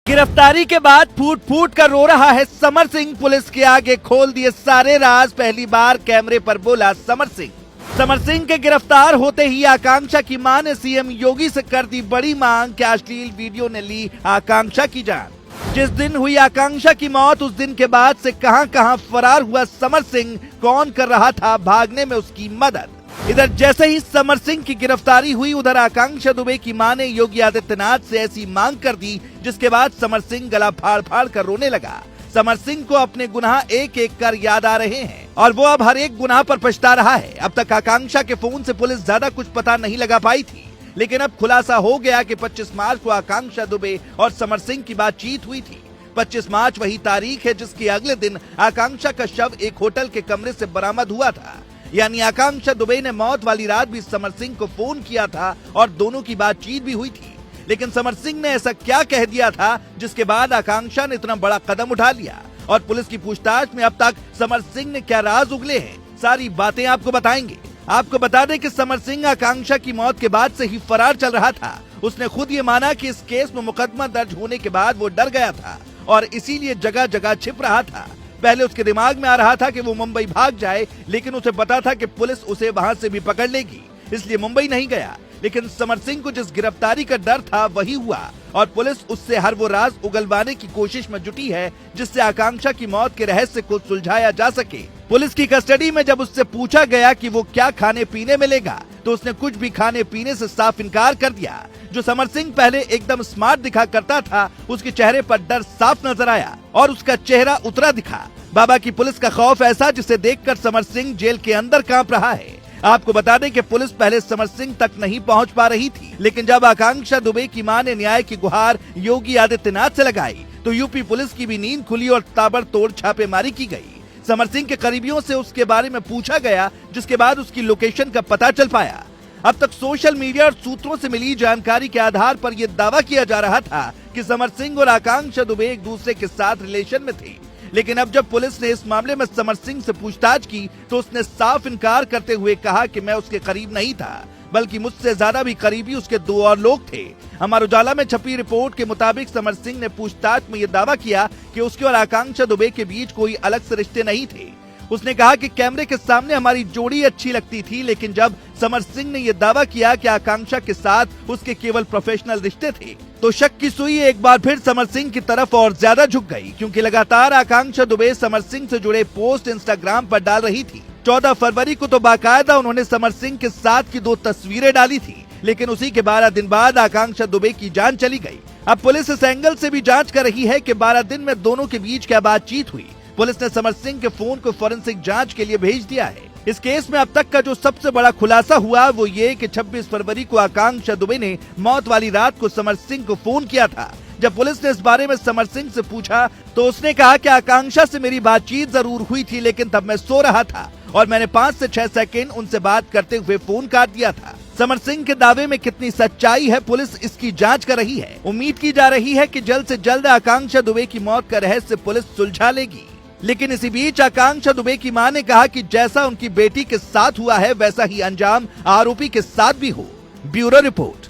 गिरफ्तारी के बाद फूट फूट कर रो रहा है समर सिंह। पुलिस के आगे खोल दिए सारे राज। पहली बार कैमरे पर बोला समर सिंह। समर सिंह के गिरफ्तार होते ही आकांक्षा की मां ने सीएम योगी से कर दी बड़ी मांग कि अश्लील वीडियो ने ली आकांक्षा की जान। जिस दिन हुई आकांक्षा की मौत उस दिन के बाद से कहां फरार हुआ समर सिंह, कौन कर रहा था भागने में उसकी मदद। इधर जैसे ही समर सिंह की गिरफ्तारी हुई उधर आकांक्षा दुबे की मां ने योगी आदित्यनाथ से ऐसी मांग कर दी जिसके बाद समर सिंह गला फाड़ फाड़ कर रोने लगा। समर सिंह को अपने गुनाह एक एक कर याद आ रहे हैं और वो अब हर एक गुनाह पर पछता रहा है। अब तक आकांक्षा के फोन से पुलिस ज्यादा कुछ पता नहीं लगा पाई थी, लेकिन अब खुलासा हो गया कि 25 मार्च को आकांक्षा दुबे और समर सिंह की बातचीत हुई थी। 25 मार्च वही तारीख है जिसके अगले दिन आकांक्षा का शव एक होटल के कमरे से बरामद हुआ था। यानी आकांक्षा दुबे ने मौत वाली रात भी समर सिंह को फोन किया था और दोनों की बातचीत भी हुई थी। लेकिन समर सिंह ने ऐसा क्या कह दिया था जिसके बाद आकांक्षा ने इतना बड़ा कदम उठा लिया, और पुलिस की पूछताछ में अब तक समर सिंह ने क्या राज उगले हैं, सारी बातें आपको बताएंगे। आपको बता दें कि समर सिंह आकांक्षा की मौत के बाद से ही फरार चल रहा था। उसने खुद ये माना कि इस केस में मुकदमा दर्ज होने के बाद वो डर गया था और इसीलिए जगह जगह छिप रहा था। पहले उसके दिमाग में आ रहा था कि वो मुंबई भाग जाए, लेकिन उसे पता था कि पुलिस उसे वहां से भी पकड़ लेगी, इसलिए मुंबई नहीं गया। लेकिन समर सिंह को जिस गिरफ्तारी का डर था वही हुआ और पुलिस उससे हर वो राज उगलवाने की कोशिश में जुटी है जिससे आकांक्षा की मौत के रहस्य को सुलझाया जा सके। पुलिस की कस्टडी में जब उससे पूछा गया कि वो क्या खाने पीने में लेगा तो उसने कुछ भी खाने पीने से साफ इनकार कर दिया। जो समर सिंह पहले एकदम स्मार्ट दिखा करता था, उसके चेहरे पर डर साफ नजर आया और उसका चेहरा उतरा दिखा। बाबा की पुलिस का खौफ ऐसा जिसे देखकर समर सिंह जेल के अंदर कांप रहा है। आपको बता दें कि पुलिस पहले समर सिंह तक नहीं पहुंच पा रही थी, लेकिन जब आकांक्षा दुबे की मां ने न्याय की गुहार योगी आदित्यनाथ से लगाई तो यूपी पुलिस की भी नींद खुली और ताबड़तोड़ छापेमारी की गई। समर सिंह के करीबियों से उसके बारे में पूछा गया, जिसके बाद उसकी लोकेशन का पता चल पाया। अब तक सोशल मीडिया और सूत्रों से मिली जानकारी के आधार पर यह दावा किया जा रहा था कि समर सिंह और आकांक्षा दुबे एक दूसरे के साथ रिलेशन में थे, लेकिन अब जब पुलिस ने इस मामले में समर सिंह से पूछताछ की तो उसने साफ इनकार करते हुए कहा कि मैं उसके करीब नहीं था, बल्कि मुझसे ज्यादा भी करीबी उसके दो और लोग थे। अमर उजाला में छपी रिपोर्ट के मुताबिक समर सिंह ने पूछताछ में यह दावा किया कि उसके और आकांक्षा दुबे के बीच कोई अलग से रिश्ते नहीं थे। उसने कहा कि कैमरे के सामने हमारी जोड़ी अच्छी लगती थी, लेकिन जब समर सिंह ने यह दावा किया कि आकांक्षा के साथ उसके केवल प्रोफेशनल रिश्ते थे तो शक की सुई एक बार फिर समर सिंह की तरफ और ज्यादा झुक गई, क्योंकि लगातार आकांक्षा दुबे समर सिंह से जुड़े पोस्ट इंस्टाग्राम पर डाल रही थी। 14 फरवरी को तो बाकायदा उन्होंने समर सिंह के साथ की 2 तस्वीरें डाली थी, लेकिन उसी के 12 दिन बाद आकांक्षा दुबे की जान चली गई। अब पुलिस इस एंगल से भी जांच कर रही है कि 12 दिन में दोनों के बीच क्या बातचीत हुई। पुलिस ने समर सिंह के फोन को फोरेंसिक जांच के लिए भेज दिया है। इस केस में अब तक का जो सबसे बड़ा खुलासा हुआ वो ये कि 26 फरवरी को आकांक्षा दुबे ने मौत वाली रात को समर सिंह को फोन किया था। जब पुलिस ने इस बारे में समर सिंह से पूछा तो उसने कहा कि आकांक्षा से मेरी बातचीत जरूर हुई थी, लेकिन तब मैं सो रहा था और मैंने 5 से 6 सेकेंड उनसे बात करते हुए फोन काट दिया था। समर सिंह के दावे में कितनी सच्चाई है, पुलिस इसकी जांच कर रही है। उम्मीद की जा रही है कि जल्द से जल्द आकांक्षा दुबे की मौत का रहस्य पुलिस सुलझा लेगी। लेकिन इसी बीच आकांक्षा दुबे की मां ने कहा कि जैसा उनकी बेटी के साथ हुआ है वैसा ही अंजाम आरोपी के साथ भी हो। Bureau report.